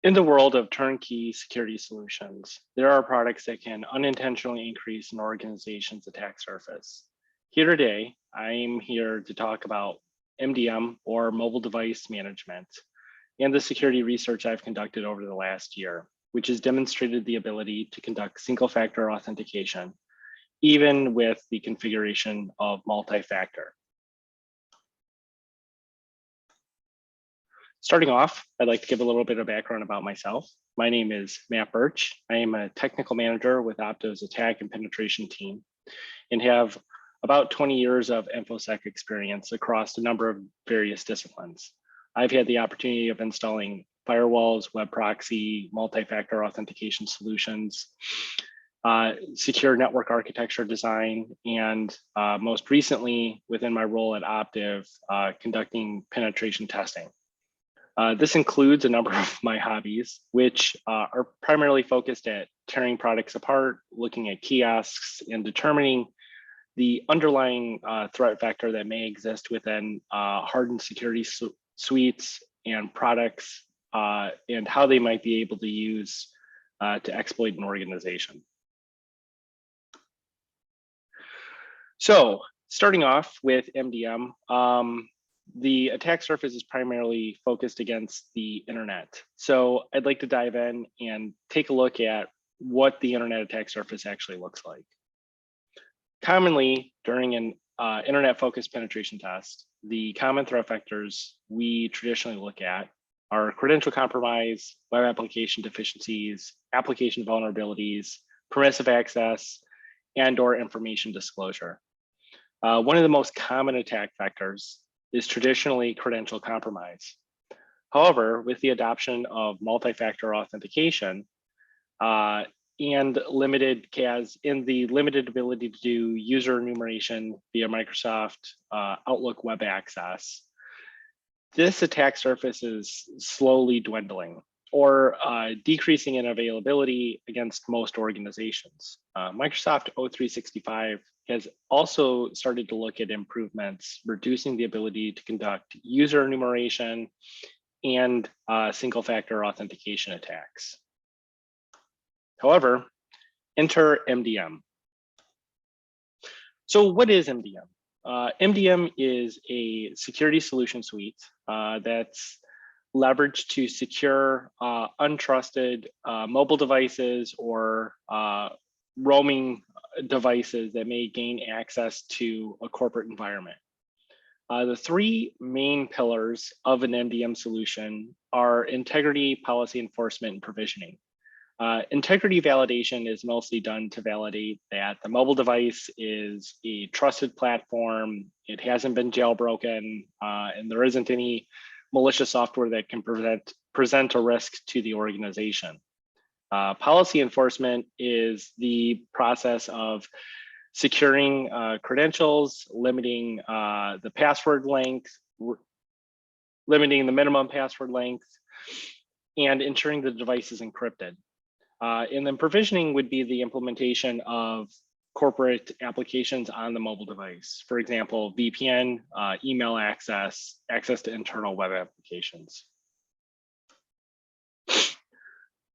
In the world of turnkey security solutions, there are products that can unintentionally increase an organization's attack surface. Here today, I'm here to talk about MDM, or mobile device management, and the security research I've conducted over the last year, which has demonstrated the ability to conduct single-factor authentication, even with the configuration of multi-factor. Starting off, I'd like to give a little bit of background about myself. My name is Matt Burch. I am a technical manager with Opto's attack and penetration team and have about 20 years of InfoSec experience across a number of various disciplines. I've had the opportunity of installing firewalls, web proxy, multi-factor authentication solutions, secure network architecture design, and most recently within my role at Optiv, conducting penetration testing. This includes a number of my hobbies, which are primarily focused at tearing products apart, looking at kiosks, and determining the underlying threat vector that may exist within hardened security suites and products, and how they might be able to use to exploit an organization. So starting off with MDM, the attack surface is primarily focused against the internet. So I'd like to dive in and take a look at what the internet attack surface actually looks like. Commonly, during an internet-focused penetration test, the common threat vectors we traditionally look at are credential compromise, web application deficiencies, application vulnerabilities, permissive access, and/or information disclosure. One of the most common attack vectors is traditionally credential compromise. However, with the adoption of multi-factor authentication and limited ability to do user enumeration via Microsoft Outlook web access, this attack surface is slowly dwindling or decreasing in availability against most organizations. Microsoft O365 has also started to look at improvements, reducing the ability to conduct user enumeration and single-factor authentication attacks. However, enter MDM. So what is MDM? MDM is a security solution suite that's leveraged to secure untrusted mobile devices or roaming devices that may gain access to a corporate environment. The three main pillars of an MDM solution are integrity, policy enforcement, and provisioning. Integrity validation is mostly done to validate that the mobile device is a trusted platform, it hasn't been jailbroken, and there isn't any malicious software that can present a risk to the organization. Policy enforcement is the process of securing credentials, limiting the password length, limiting the minimum password length, and ensuring the device is encrypted. And then provisioning would be the implementation of corporate applications on the mobile device. For example, VPN, email access, access to internal web applications.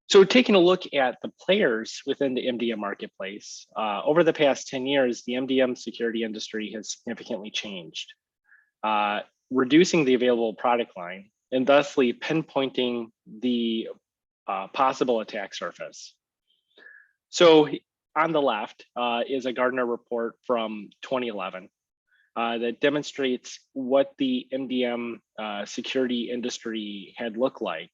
So taking a look at the players within the MDM marketplace, over the past 10 years, the MDM security industry has significantly changed, reducing the available product line and thusly pinpointing the possible attack surface. So on the left is a Gartner report from 2011 that demonstrates what the MDM security industry had looked like.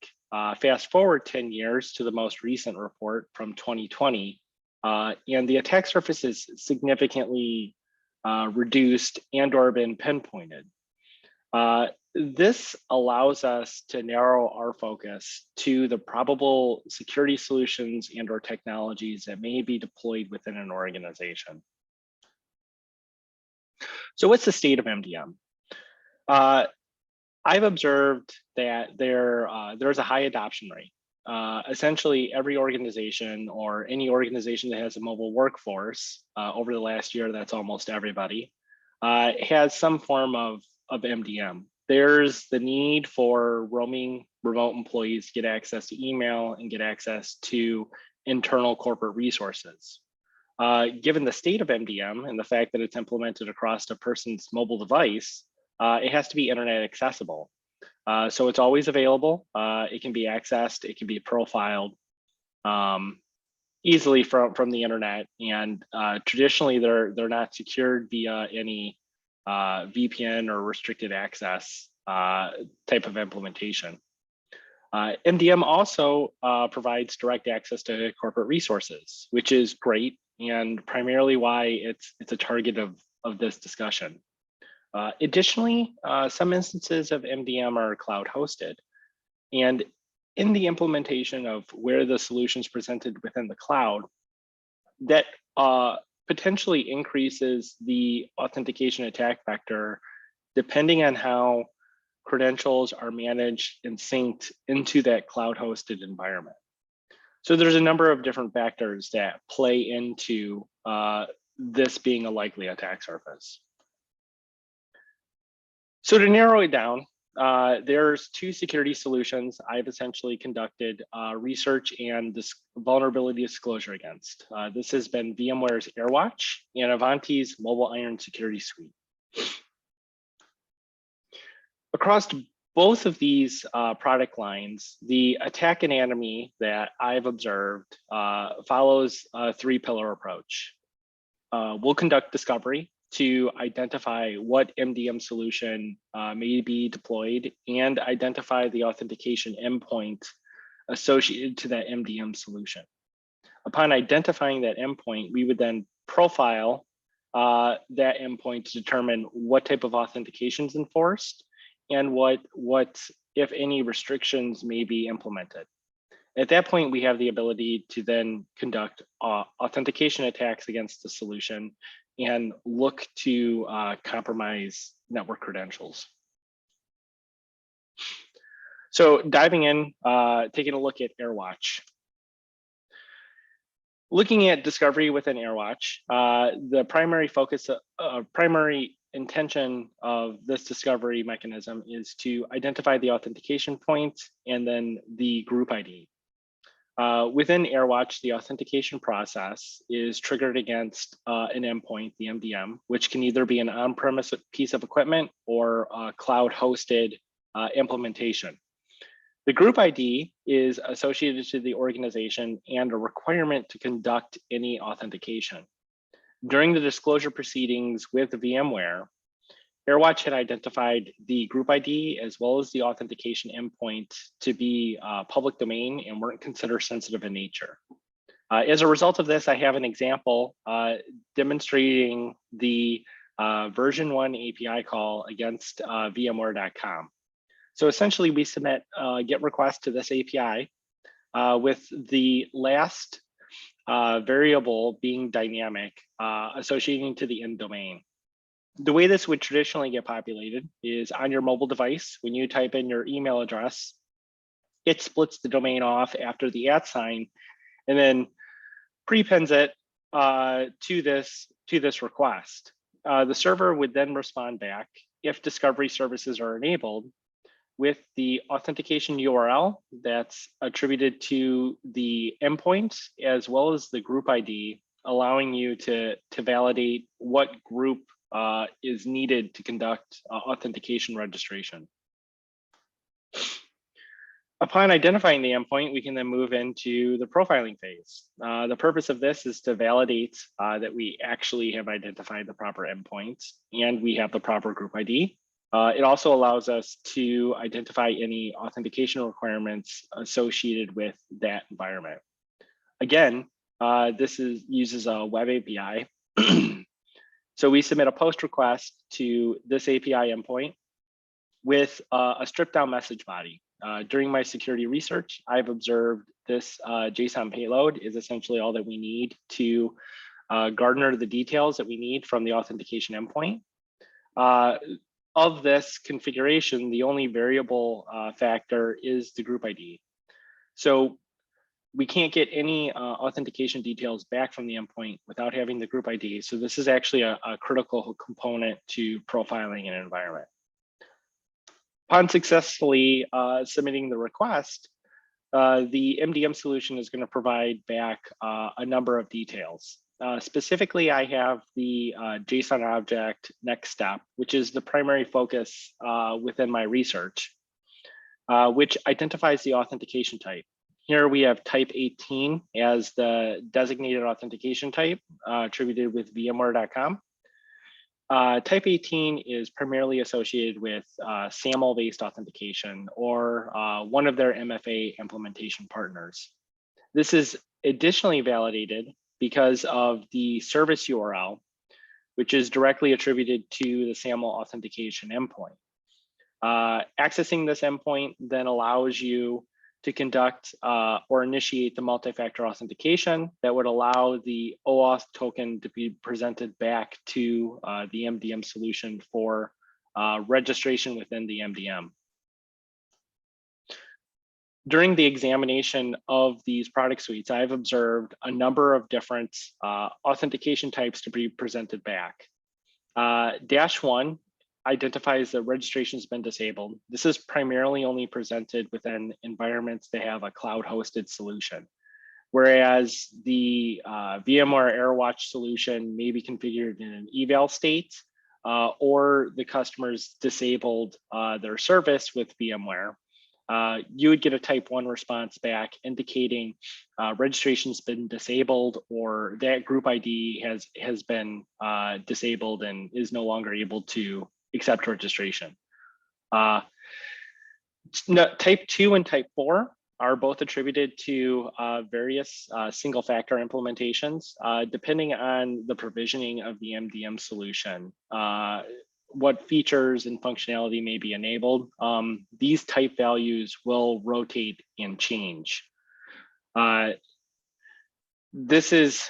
Fast forward 10 years to the most recent report from 2020, and the attack surface is significantly reduced and or been pinpointed. This allows us to narrow our focus to the probable security solutions and or technologies that may be deployed within an organization. So what's the state of MDM? I've observed that there's a high adoption rate. Essentially, every organization or any organization that has a mobile workforce over the last year, that's almost everybody, has some form of MDM. There's the need for roaming remote employees get access to email and get access to internal corporate resources. Given the state of MDM and the fact that it's implemented across a person's mobile device, it has to be internet accessible. So it's always available. It can be accessed, it can be profiled easily from the internet. And traditionally, they're not secured via any VPN or restricted access type of implementation. MDM also provides direct access to corporate resources, which is great and primarily why it's a target of this discussion. Additionally, some instances of MDM are cloud hosted, and in the implementation of where the solutions presented within the cloud, that potentially increases the authentication attack vector depending on how credentials are managed and synced into that cloud hosted environment. So there's a number of different factors that play into this being a likely attack surface. So to narrow it down, there's two security solutions I've essentially conducted research and vulnerability disclosure against. This has been VMware's AirWatch and Ivanti's MobileIron security suite. Across both of these product lines, the attack anatomy that I've observed follows a three-pillar approach. We'll conduct discovery to identify what MDM solution may be deployed and identify the authentication endpoint associated to that MDM solution. Upon identifying that endpoint, we would then profile that endpoint to determine what type of authentication is enforced and what, if any, restrictions may be implemented. At that point, we have the ability to then conduct authentication attacks against the solution and look to compromise network credentials. So diving in, taking a look at AirWatch. Looking at discovery within AirWatch, the primary focus, primary intention of this discovery mechanism is to identify the authentication point and then the group ID. Within AirWatch, the authentication process is triggered against an endpoint, the MDM, which can either be an on-premise piece of equipment or a cloud-hosted implementation. The group ID is associated to the organization and a requirement to conduct any authentication. During the disclosure proceedings with VMware, AirWatch had identified the group ID as well as the authentication endpoint to be public domain and weren't considered sensitive in nature. As a result of this, I have an example demonstrating the version 1 API call against VMware.com. So essentially, we submit a GET request to this API with the last variable being dynamic, associating to the end domain. The way this would traditionally get populated is on your mobile device. When you type in your email address, it splits the domain off after the @ sign and then prepends it to this request. The server would then respond back if discovery services are enabled with the authentication URL that's attributed to the endpoint as well as the group ID, allowing you to validate what group is needed to conduct authentication registration. Upon identifying the endpoint, we can then move into the profiling phase. The purpose of this is to validate that we actually have identified the proper endpoints and we have the proper group ID. It also allows us to identify any authentication requirements associated with that environment. Again, this uses a web API. So we submit a post request to this API endpoint with a stripped down message body. During my security research, I've observed this JSON payload is essentially all that we need to garner the details that we need from the authentication endpoint. Of this configuration, the only variable factor is the group ID. So we can't get any authentication details back from the endpoint without having the group ID. So this is actually a critical component to profiling an environment. Upon successfully submitting the request, the MDM solution is going to provide back a number of details. Specifically, I have the JSON object next step, which is the primary focus within my research, which identifies the authentication type. Here we have type 18 as the designated authentication type attributed with VMware.com. Type 18 is primarily associated with SAML-based authentication or one of their MFA implementation partners. This is additionally validated because of the service URL, which is directly attributed to the SAML authentication endpoint. Accessing this endpoint then allows you to conduct or initiate the multi-factor authentication that would allow the OAuth token to be presented back to the MDM solution for registration within the MDM. During the examination of these product suites, I've observed a number of different authentication types to be presented back. -1 identifies that registration has been disabled. This is primarily only presented within environments that have a cloud-hosted solution, whereas the VMware AirWatch solution may be configured in an eval state, or the customer's disabled their service with VMware. You would get a type 1 response back indicating registration's been disabled or that group ID has been disabled and is no longer able to accept registration. Type 2 and type 4 are both attributed to various single factor implementations, depending on the provisioning of the MDM solution. What features and functionality may be enabled. These type values will rotate and change. This is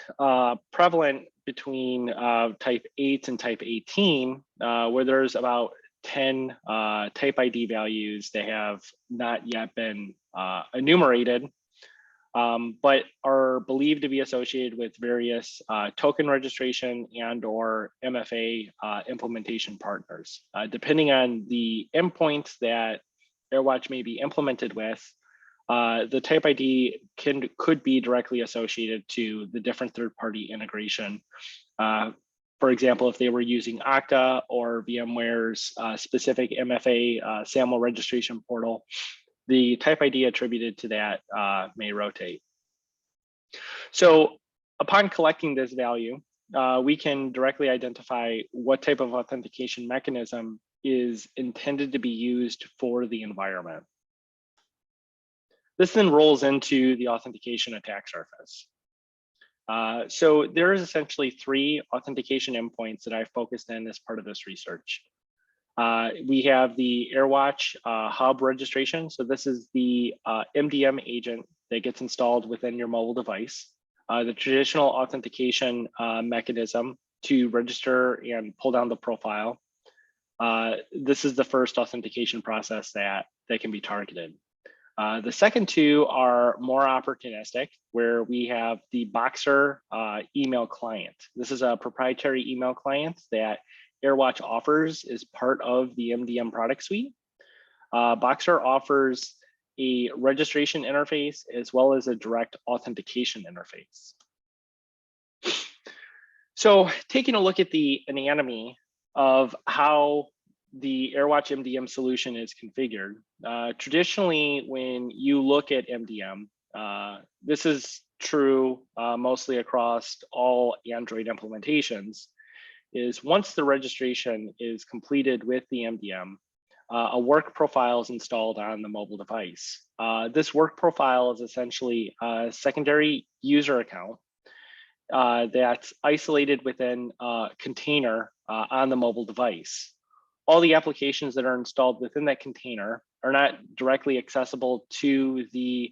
prevalent between type 8 and type 18, where there's about 10 type ID values that have not yet been enumerated, but are believed to be associated with various token registration and or MFA implementation partners. Depending on the endpoints that AirWatch may be implemented with, the type ID could be directly associated to the different third-party integration. For example, if they were using Okta or VMware's specific MFA SAML registration portal, the type ID attributed to that may rotate. So upon collecting this value, we can directly identify what type of authentication mechanism is intended to be used for the environment. This then rolls into the authentication attack surface. So there is essentially 3 authentication endpoints that I've focused in as part of this research. We have the AirWatch hub registration. So this is the MDM agent that gets installed within your mobile device. The traditional authentication mechanism to register and pull down the profile. This is the first authentication process that can be targeted. The second 2 are more opportunistic, where we have the Boxer email client. This is a proprietary email client that AirWatch offers as part of the MDM product suite. Boxer offers a registration interface as well as a direct authentication interface. So taking a look at the anatomy of how the AirWatch MDM solution is configured. Traditionally, when you look at MDM, this is true mostly across all Android implementations, is once the registration is completed with the MDM, a work profile is installed on the mobile device. This work profile is essentially a secondary user account that's isolated within a container on the mobile device. All the applications that are installed within that container are not directly accessible to the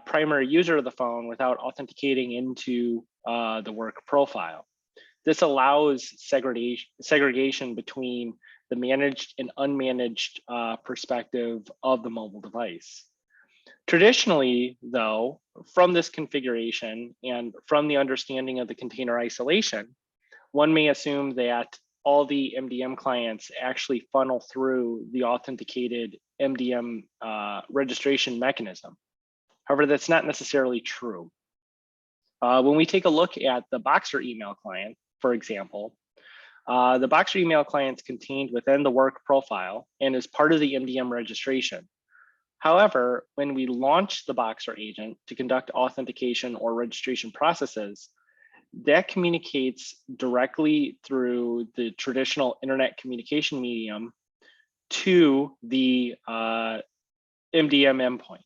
primary user of the phone without authenticating into the work profile. This allows segregation between the managed and unmanaged perspective of the mobile device. Traditionally, though, from this configuration and from the understanding of the container isolation, one may assume that all the MDM clients actually funnel through the authenticated MDM registration mechanism. However, that's not necessarily true. When we take a look at the Boxer email client, for example, the Boxer email client is contained within the work profile and is part of the MDM registration. However, when we launch the Boxer agent to conduct authentication or registration processes, that communicates directly through the traditional internet communication medium to the MDM endpoint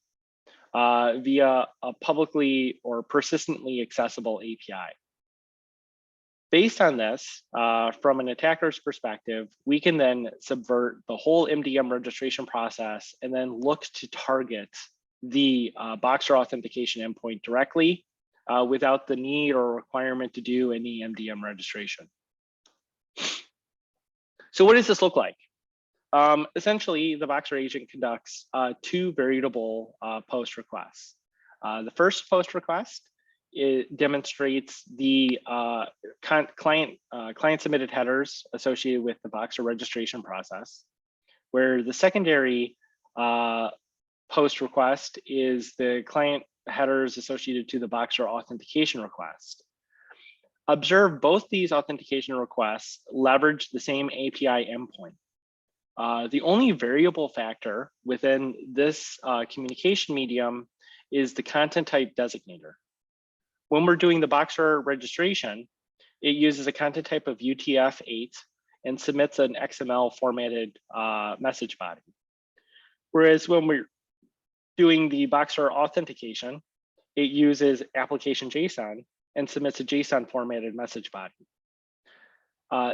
via a publicly or persistently accessible API. Based on this, from an attacker's perspective, we can then subvert the whole MDM registration process and then look to target the Boxer authentication endpoint directly without the need or requirement to do any MDM registration. So what does this look like? Essentially, the Boxer agent conducts two variable post requests. The first post request, it demonstrates the client submitted headers associated with the Boxer registration process, where the secondary post request is the client headers associated to the Boxer authentication request. Observe both these authentication requests leverage the same API endpoint. The only variable factor within this communication medium is the content type designator. When we're doing the Boxer registration, it uses a content type of UTF-8 and submits an XML formatted message body. Whereas when we're doing the Boxer authentication, it uses application JSON and submits a JSON formatted message body.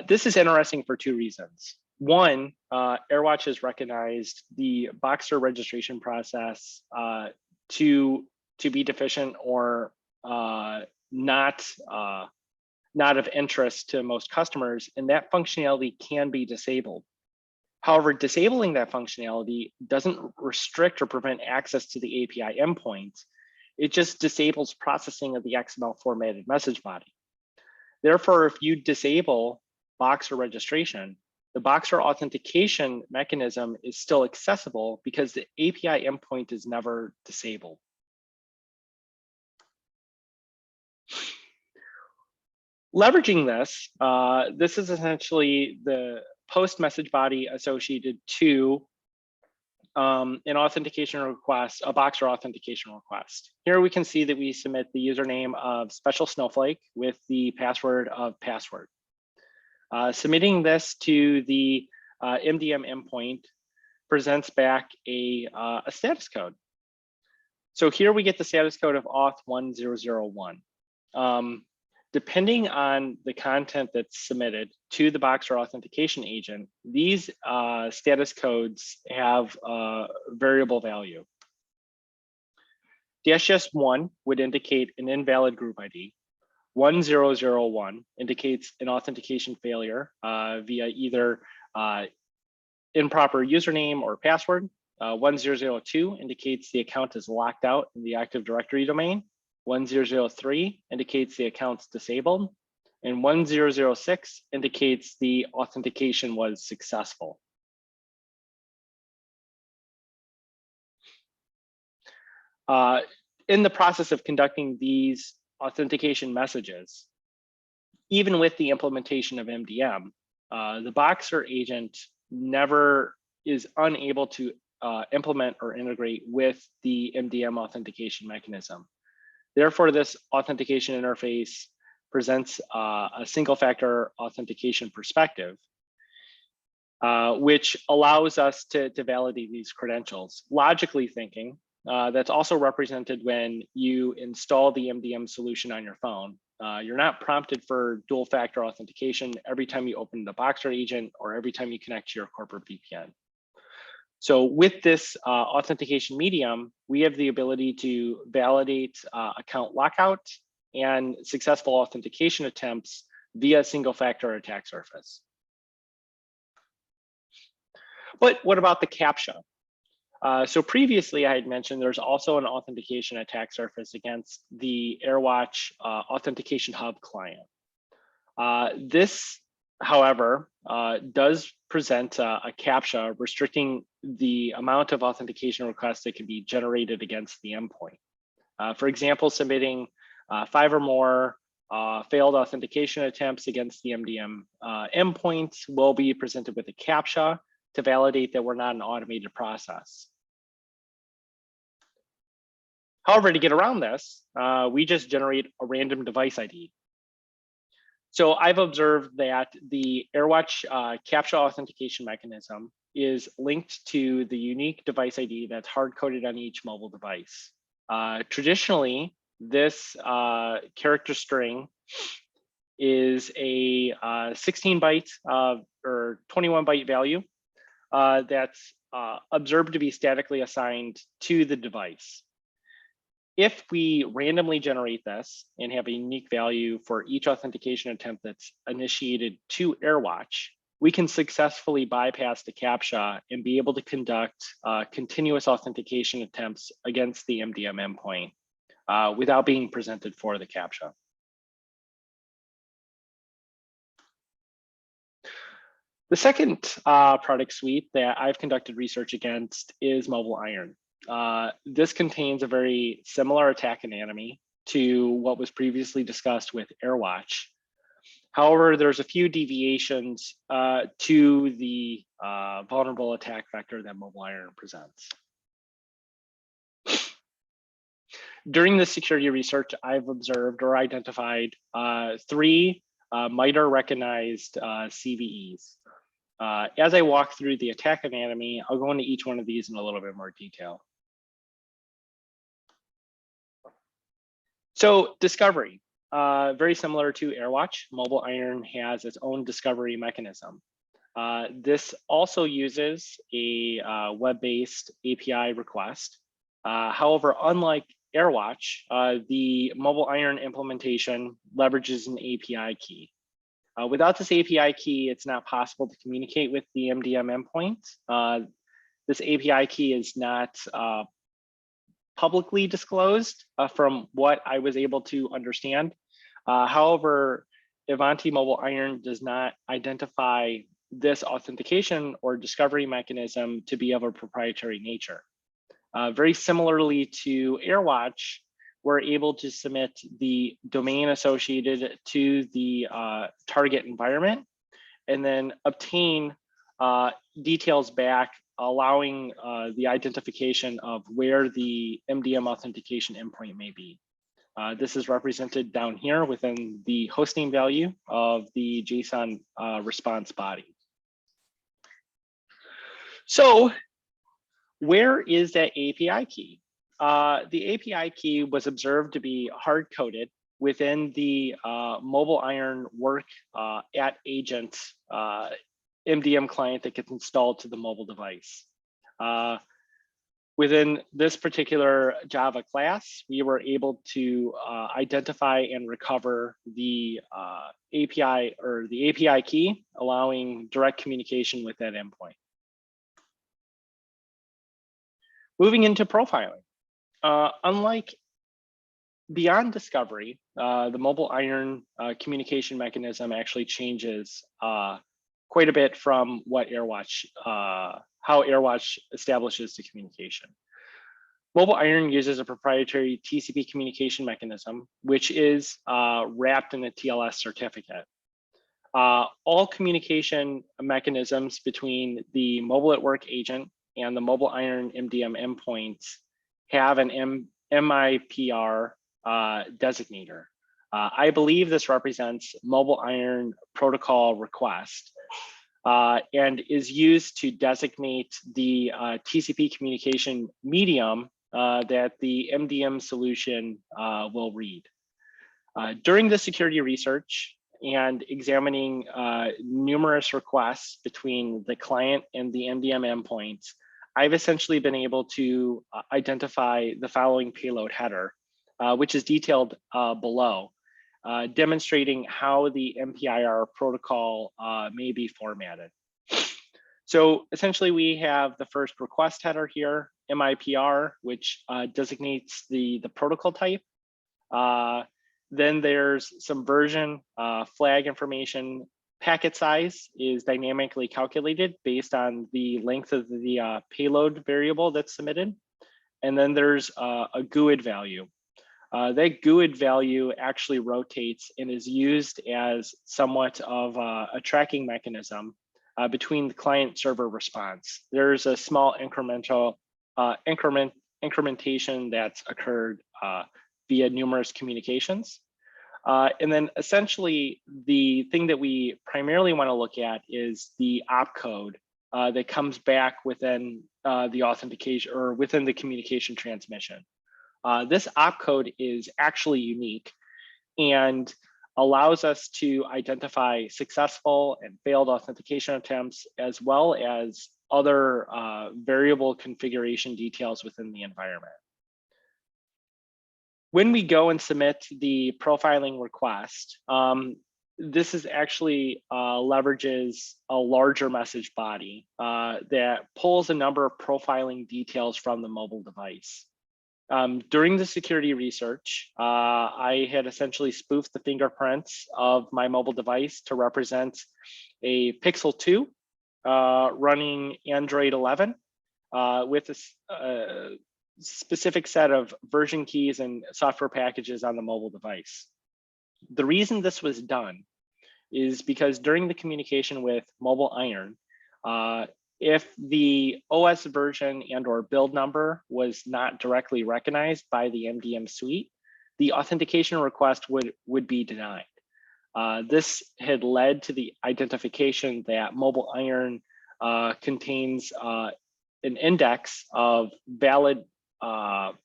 This is interesting for two reasons. One, AirWatch has recognized the Boxer registration process to be deficient or not of interest to most customers, and that functionality can be disabled. However, disabling that functionality doesn't restrict or prevent access to the API endpoint. It just disables processing of the XML formatted message body. Therefore, if you disable Boxer registration, the Boxer authentication mechanism is still accessible because the API endpoint is never disabled. Leveraging this, this is essentially the post message body associated to an authentication request, a Boxer authentication request. Here we can see that we submit the username of special snowflake with the password of password. Submitting this to the MDM endpoint presents back a status code. So here we get the status code of auth1001. Depending on the content that's submitted to the Boxer authentication agent, these status codes have variable value. -1 would indicate an invalid group ID. 1001 indicates an authentication failure via either improper username or password. 1002 indicates the account is locked out in the Active Directory domain. 1003 indicates the account's disabled, and 1006 indicates the authentication was successful. In the process of conducting these authentication messages, even with the implementation of MDM, the Boxer agent never is unable to implement or integrate with the MDM authentication mechanism. Therefore, this authentication interface presents a single factor authentication perspective, which allows us to validate these credentials. Logically thinking, that's also represented when you install the MDM solution on your phone. You're not prompted for dual factor authentication every time you open the Boxer agent or every time you connect to your corporate VPN. So with this authentication medium, we have the ability to validate account lockout and successful authentication attempts via single factor attack surface. But what about the CAPTCHA? So previously I had mentioned there's also an authentication attack surface against the AirWatch Authentication Hub client. This however, does present a CAPTCHA restricting the amount of authentication requests that can be generated against the endpoint. For example, submitting 5 or more failed authentication attempts against the MDM endpoint will be presented with a CAPTCHA to validate that we're not an automated process. However, to get around this, we just generate a random device ID. So I've observed that the AirWatch CAPTCHA authentication mechanism is linked to the unique device ID that's hard-coded on each mobile device. Traditionally, this character string is a 16-byte or 21-byte value that's observed to be statically assigned to the device. If we randomly generate this and have a unique value for each authentication attempt that's initiated to AirWatch, we can successfully bypass the CAPTCHA and be able to conduct continuous authentication attempts against the MDM endpoint without being presented for the CAPTCHA. The second product suite that I've conducted research against is MobileIron. This contains a very similar attack anatomy to what was previously discussed with AirWatch. However, there's a few deviations to the vulnerable attack vector that MobileIron presents. During the security research, I've observed or identified 3 MITRE recognized CVEs. As I walk through the attack anatomy, I'll go into each one of these in a little bit more detail. So discovery, very similar to AirWatch, MobileIron has its own discovery mechanism. This also uses a web-based API request. However, unlike AirWatch, the MobileIron implementation leverages an API key. Without this API key, it's not possible to communicate with the MDM endpoint. This API key is not publicly disclosed from what I was able to understand. However, Ivanti MobileIron does not identify this authentication or discovery mechanism to be of a proprietary nature. Very similarly to AirWatch, we're able to submit the domain associated to the target environment and then obtain details back, allowing the identification of where the MDM authentication endpoint may be. This is represented down here within the hosting value of the JSON response body. So where is that API key? The API key was observed to be hard-coded within the MobileIron work at agent MDM client that gets installed to the mobile device. Within this particular Java class, we were able to identify and recover the API or the API key, allowing direct communication with that endpoint. Moving into profiling. Unlike beyond discovery, the MobileIron communication mechanism actually changes quite a bit from what AirWatch, how AirWatch establishes the communication. MobileIron uses a proprietary TCP communication mechanism, which is wrapped in a TLS certificate. All communication mechanisms between the mobile at work agent and the MobileIron MDM endpoints have an MIPR designator. I believe this represents MobileIron protocol request and is used to designate the TCP communication medium that the MDM solution will read. During the security research and examining numerous requests between the client and the MDM endpoints, I've essentially been able to identify the following payload header, which is detailed below, demonstrating how the MPIR protocol may be formatted. So essentially we have the first request header here, MIPR, which designates the protocol type. Then there's some version flag information packet size is dynamically calculated based on the length of the payload variable that's submitted. And then there's a GUID value. That GUID value actually rotates and is used as somewhat of a tracking mechanism between the client server response. There's a small incrementation that's occurred via numerous communications. And then essentially the thing that we primarily want to look at is the opcode that comes back within the authentication or within the communication transmission. This opcode is actually unique and allows us to identify successful and failed authentication attempts, as well as other variable configuration details within the environment. When we go and submit the profiling request, this is actually leverages a larger message body that pulls a number of profiling details from the mobile device. During the security research, I had essentially spoofed the fingerprints of my mobile device to represent a Pixel 2 running Android 11 with a specific set of version keys and software packages on the mobile device. The reason this was done is because during the communication with MobileIron, if the OS version and or build number was not directly recognized by the MDM suite, the authentication request would be denied. This had led to the identification that MobileIron contains an index of valid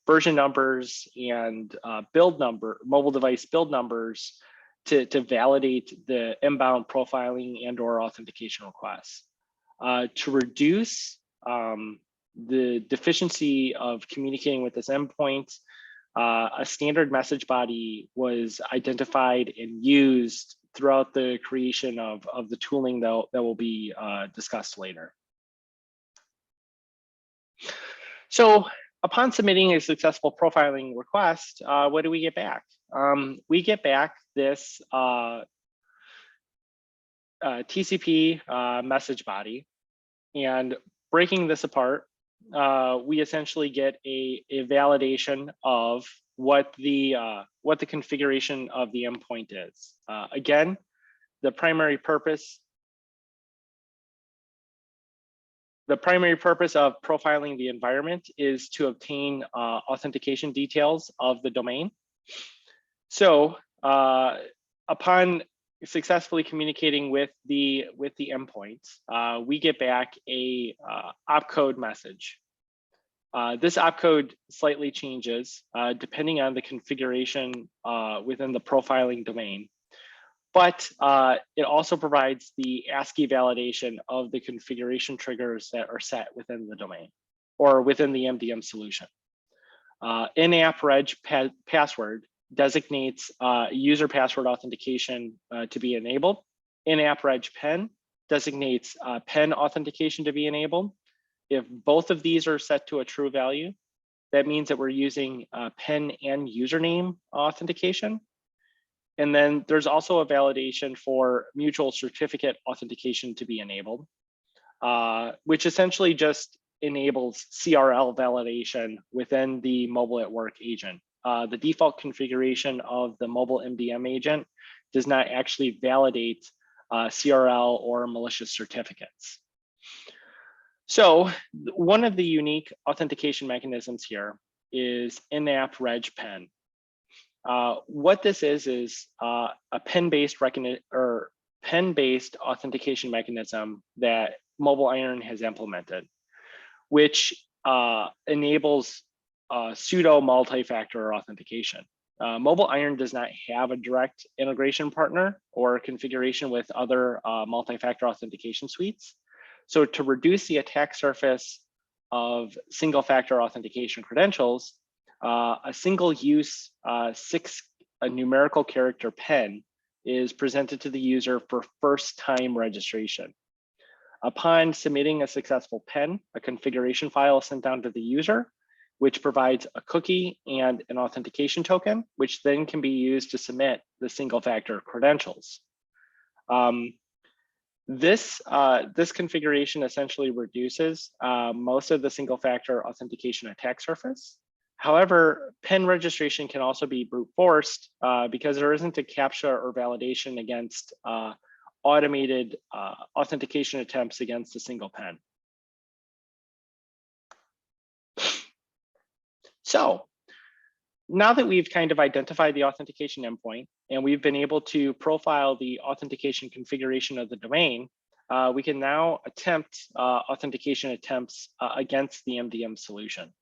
version numbers and mobile device build numbers to validate the inbound profiling and or authentication requests. To reduce the deficiency of communicating with this endpoint, a standard message body was identified and used throughout the creation of the tooling that will be discussed later. So upon submitting a successful profiling request, what do we get back? We get back this TCP message body, and breaking this apart, we essentially get a validation of what the configuration of the endpoint is. Again, the primary purpose of profiling the environment is to obtain authentication details of the domain. So upon successfully communicating with the endpoint, we get back a opcode message. This opcode slightly changes depending on the configuration within the profiling domain, but it also provides the ASCII validation of the configuration triggers that are set within the domain or within the MDM solution. In-app reg password designates user password authentication to be enabled. In-app reg pen designates pen authentication to be enabled. If both of these are set to a true value, that means that we're using pen and username authentication. And then there's also a validation for mutual certificate authentication to be enabled, which essentially just enables CRL validation within the mobile at work agent. The default configuration of the mobile MDM agent does not actually validate CRL or malicious certificates. So one of the unique authentication mechanisms here is in-app reg pen. What this is a pen-based authentication mechanism that MobileIron has implemented, which enables pseudo multi-factor authentication. MobileIron does not have a direct integration partner or configuration with other multi-factor authentication suites. So to reduce the attack surface of single-factor authentication credentials, a single-use 6 numerical character PIN is presented to the user for first-time registration. Upon submitting a successful PIN, a configuration file is sent down to the user, which provides a cookie and an authentication token, which then can be used to submit the single-factor credentials. This configuration essentially reduces most of the single factor authentication attack surface. However, PIN registration can also be brute forced because there isn't a CAPTCHA or validation against automated authentication attempts against a single PIN. So now that we've kind of identified the authentication endpoint and we've been able to profile the authentication configuration of the domain, we can now attempt authentication attempts against the MDM solution.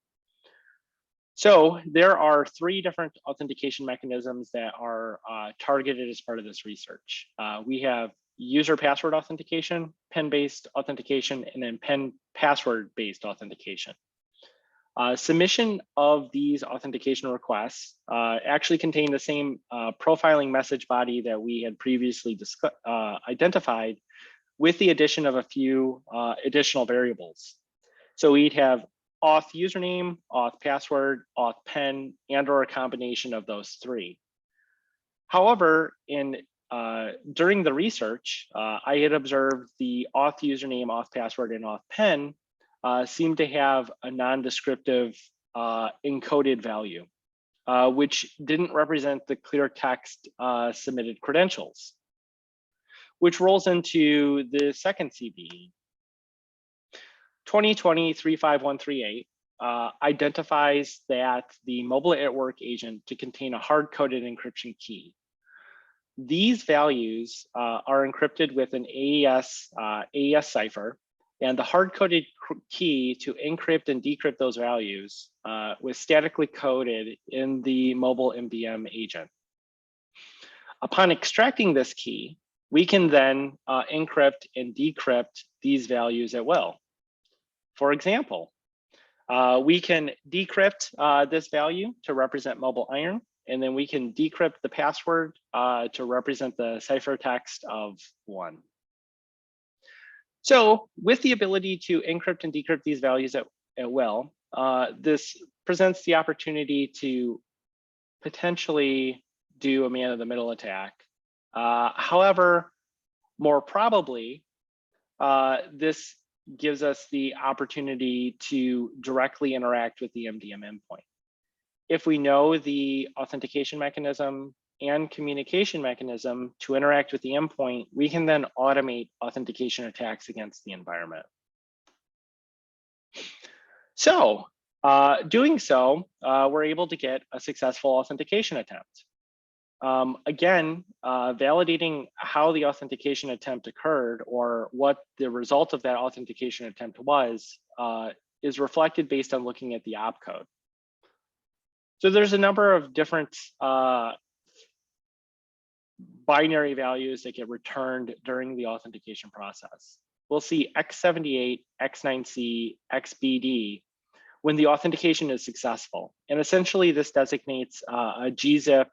So there are 3 different authentication mechanisms that are targeted as part of this research. We have user password authentication, PIN-based authentication, and then PIN password-based authentication. Submission of these authentication requests actually contain the same profiling message body that we had previously identified, with the addition of a few additional variables. So we'd have auth username, auth password, auth PIN, and/or a combination of those 3. However, during the research, I had observed the auth username, auth password, and auth PIN seem to have a non-descriptive encoded value, which didn't represent the clear text submitted credentials, which rolls into the second CVE. 2020-35138 identifies that the mobile at work agent to contain a hard-coded encryption key. These values are encrypted with an AES cipher, and the hard-coded key to encrypt and decrypt those values was statically coded in the mobile MDM agent. Upon extracting this key, we can then encrypt and decrypt these values at will. For example, we can decrypt this value to represent MobileIron, and then we can decrypt the password to represent the ciphertext of 1. So with the ability to encrypt and decrypt these values at will, this presents the opportunity to potentially do a man-in-the-middle attack. However, more probably, this gives us the opportunity to directly interact with the MDM endpoint. If we know the authentication mechanism and communication mechanism to interact with the endpoint, we can then automate authentication attacks against the environment. So doing so, we're able to get a successful authentication attempt. Again, validating how the authentication attempt occurred or what the result of that authentication attempt was is reflected based on looking at the opcode. So there's a number of different binary values that get returned during the authentication process. We'll see X78, X9C, XBD when the authentication is successful. And essentially this designates a gzip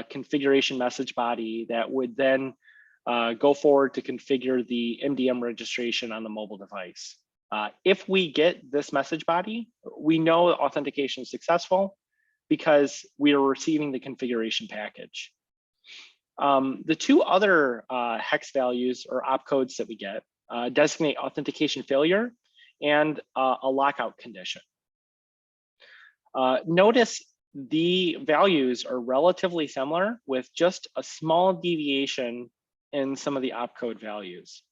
configuration message body that would then go forward to configure the MDM registration on the mobile device. If we get this message body, we know authentication is successful because we are receiving the configuration package. The 2 other hex values or opcodes that we get designate authentication failure and a lockout condition. Notice the values are relatively similar with just a small deviation in some of the opcode values.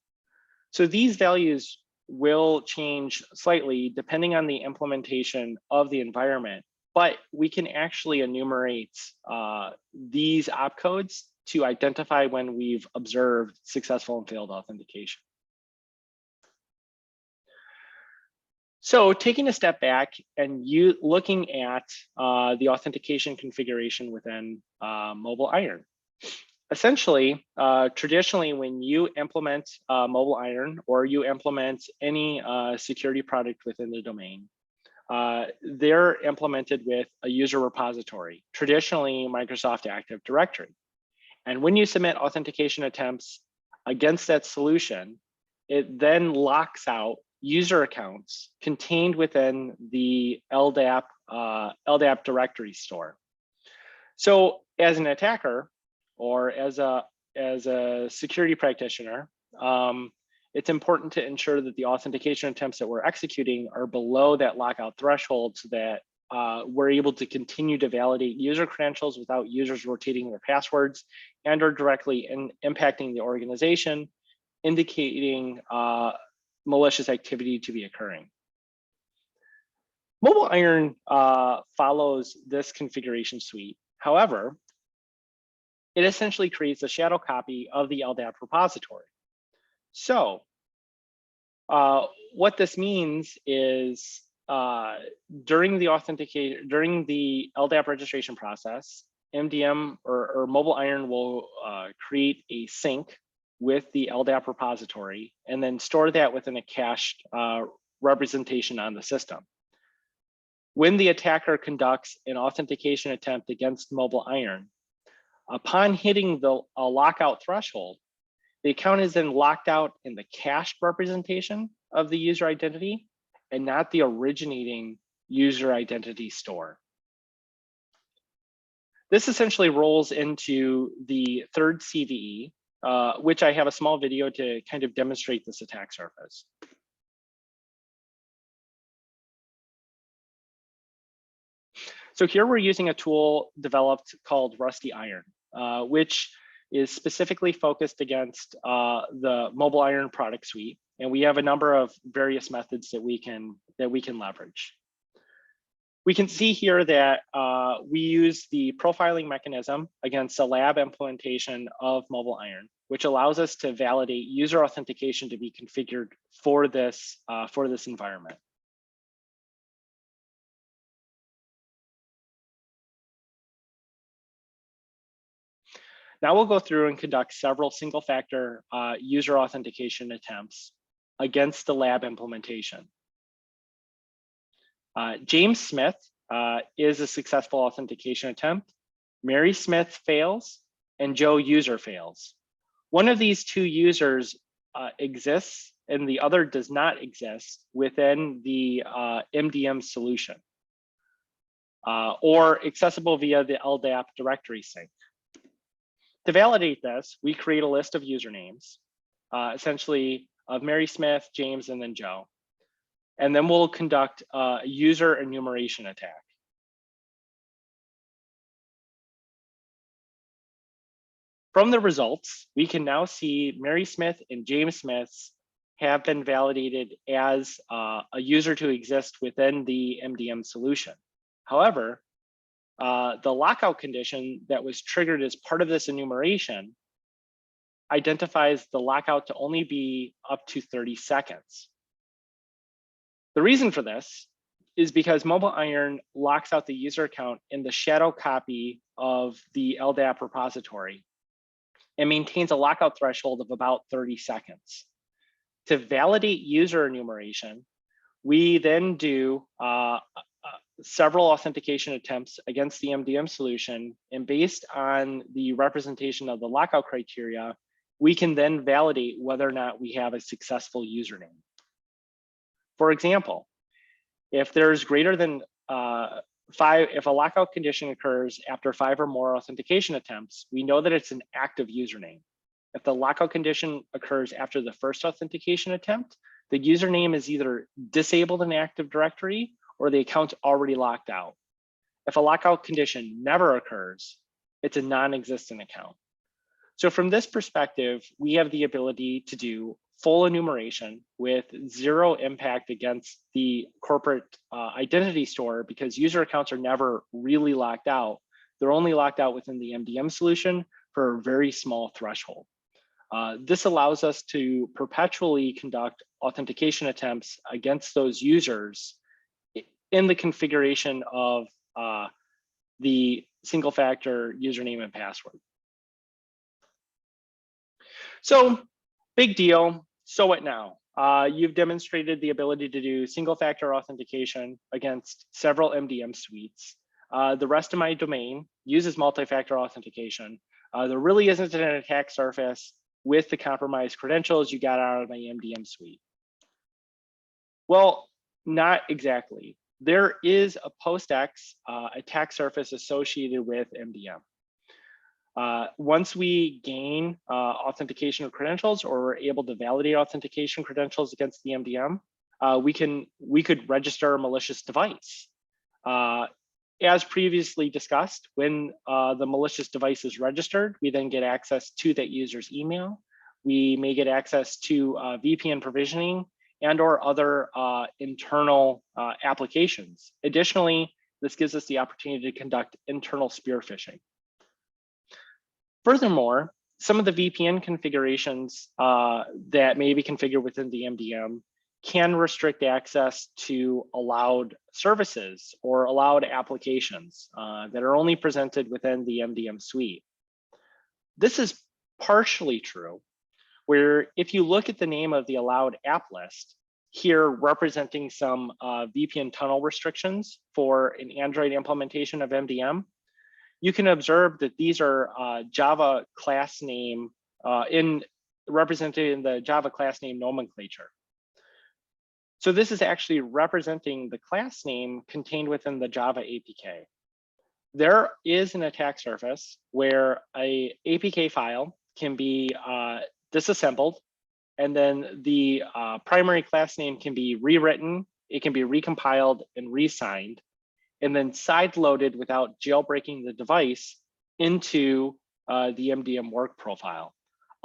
So these values will change slightly depending on the implementation of the environment, but we can actually enumerate these opcodes to identify when we've observed successful and failed authentication. So taking a step back and looking at the authentication configuration within MobileIron. Essentially, traditionally, when you implement MobileIron or you implement any security product within the domain, they're implemented with a user repository, traditionally Microsoft Active Directory. And when you submit authentication attempts against that solution, it then locks out user accounts contained within the LDAP directory store. So as an attacker or as a security practitioner, it's important to ensure that the authentication attempts that we're executing are below that lockout threshold so that we're able to continue to validate user credentials without users rotating their passwords and or directly impacting the organization, indicating malicious activity to be occurring. MobileIron follows this configuration suite. However, it essentially creates a shadow copy of the LDAP repository. So what this means is during the LDAP registration process, MDM or MobileIron will create a sync with the LDAP repository and then store that within a cached representation on the system. When the attacker conducts an authentication attempt against MobileIron, upon hitting the lockout threshold, the account is then locked out in the cached representation of the user identity and not the originating user identity store. This essentially rolls into the third CVE, which I have a small video to kind of demonstrate this attack surface. So here we're using a tool developed called Rusty Iron, which is specifically focused against the MobileIron product suite. And we have a number of various methods that we can leverage. We can see here that we use the profiling mechanism against a lab implementation of MobileIron, which allows us to validate user authentication to be configured for this environment. Now we'll go through and conduct several single-factor user authentication attempts against the lab implementation. James Smith is a successful authentication attempt. Mary Smith fails, and Joe user fails. One of these two users exists, and the other does not exist within the MDM solution, or accessible via the LDAP directory sync. To validate this, we create a list of usernames, essentially of Mary Smith, James, and then Joe. And then we'll conduct a user enumeration attack. From the results, we can now see Mary Smith and James Smiths have been validated as a user to exist within the MDM solution. However, the lockout condition that was triggered as part of this enumeration identifies the lockout to only be up to 30 seconds. The reason for this is because MobileIron locks out the user account in the shadow copy of the LDAP repository and maintains a lockout threshold of about 30 seconds. To validate user enumeration, we then do several authentication attempts against the MDM solution, and based on the representation of the lockout criteria, we can then validate whether or not we have a successful username. For example, if there's greater than if a lockout condition occurs after 5 or more authentication attempts, we know that it's an active username. If the lockout condition occurs after the first authentication attempt, the username is either disabled in Active Directory or the account's already locked out. If a lockout condition never occurs, it's a non-existent account. So from this perspective, we have the ability to do full enumeration with zero impact against the corporate identity store because user accounts are never really locked out. They're only locked out within the MDM solution for a very small threshold. This allows us to perpetually conduct authentication attempts against those users in the configuration of the single factor username and password. So big deal, so what now? You've demonstrated the ability to do single factor authentication against several MDM suites. The rest of my domain uses multi-factor authentication. There really isn't an attack surface with the compromised credentials you got out of my MDM suite. Well, not exactly. There is a post-X attack surface associated with MDM. Once we gain authentication of credentials, or we're able to validate authentication credentials against the MDM, we could register a malicious device. As previously discussed, when the malicious device is registered, we then get access to that user's email. We may get access to VPN provisioning and or other internal applications. Additionally, this gives us the opportunity to conduct internal spear phishing. Furthermore, some of the VPN configurations that may be configured within the MDM can restrict access to allowed services or allowed applications that are only presented within the MDM suite. This is partially true, where if you look at the name of the allowed app list, here representing some VPN tunnel restrictions for an Android implementation of MDM, you can observe that these are Java class name represented in the Java class name nomenclature. So this is actually representing the class name contained within the Java APK. There is an attack surface where a APK file can be disassembled, and then the primary class name can be rewritten, it can be recompiled and re-signed, and then side-loaded without jailbreaking the device into the MDM work profile,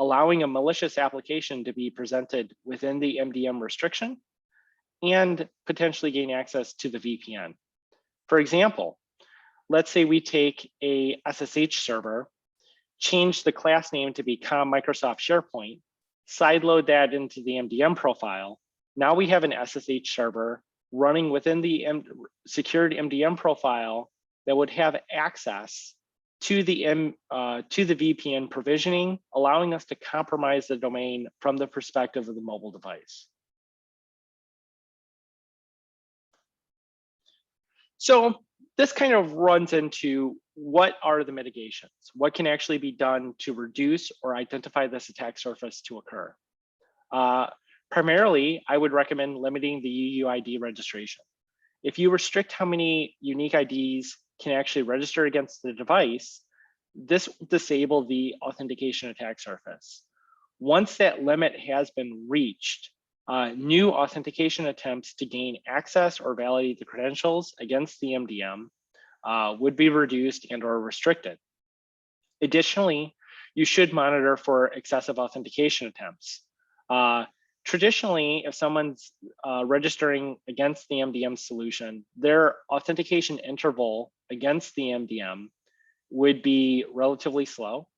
allowing a malicious application to be presented within the MDM restriction and potentially gain access to the VPN. For example, let's say we take a SSH server, change the class name to become Microsoft SharePoint, sideload that into the MDM profile. Now we have an SSH server running within the secured MDM profile that would have access to the VPN provisioning, allowing us to compromise the domain from the perspective of the mobile device. So this kind of runs into what are the mitigations? What can actually be done to reduce or identify this attack surface to occur? Primarily, I would recommend limiting the UUID registration. If you restrict how many unique IDs can actually register against the device, this will disable the authentication attack surface. Once that limit has been reached, new authentication attempts to gain access or validate the credentials against the MDM would be reduced and or restricted. Additionally, you should monitor for excessive authentication attempts. Traditionally, if someone's registering against the MDM solution, their authentication interval against the MDM would be relatively slow.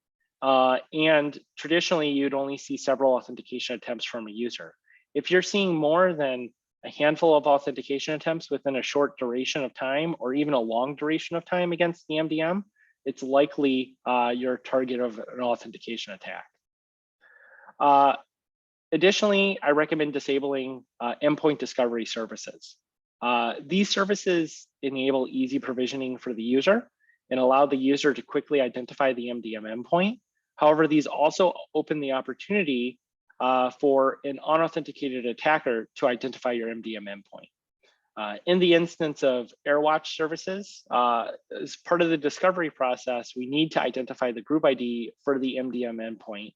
And traditionally, you'd only see several authentication attempts from a user. If you're seeing more than a handful of authentication attempts within a short duration of time, or even a long duration of time against the MDM, it's likely you're target of an authentication attack. Additionally, I recommend disabling endpoint discovery services. These services enable easy provisioning for the user and allow the user to quickly identify the MDM endpoint. However, these also open the opportunity for an unauthenticated attacker to identify your MDM endpoint. In the instance of AirWatch services, as part of the discovery process, we need to identify the group ID for the MDM endpoint.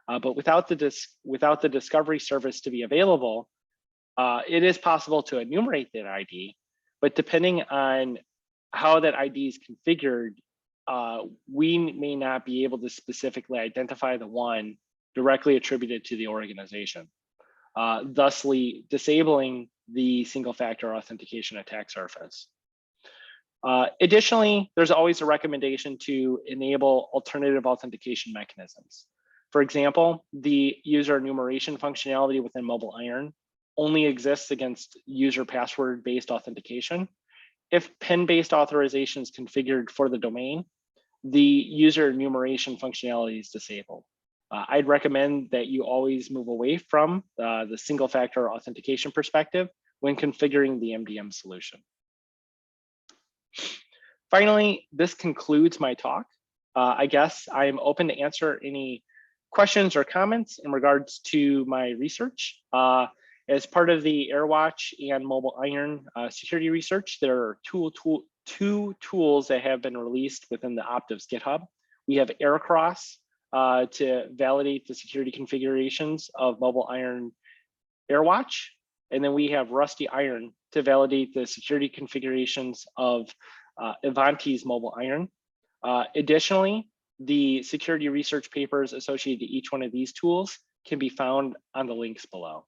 But without the discovery service to be available, it is possible to enumerate that ID, but depending on how that ID is configured, we may not be able to specifically identify the one directly attributed to the organization, thusly disabling the single factor authentication attack surface. Additionally, there's always a recommendation to enable alternative authentication mechanisms. For example, the user enumeration functionality within MobileIron only exists against user password-based authentication. If PIN-based authorization is configured for the domain, the user enumeration functionality is disabled. I'd recommend that you always move away from the single factor authentication perspective when configuring the MDM solution. Finally, this concludes my talk. I guess I am open to answer any questions or comments in regards to my research. As part of the AirWatch and MobileIron security research, there are two tools that have been released within the Optiv's GitHub. We have AirCross to validate the security configurations of MobileIron AirWatch. And then we have Rusty Iron to validate the security configurations of Ivanti's MobileIron. Additionally, the security research papers associated to each one of these tools can be found on the links below.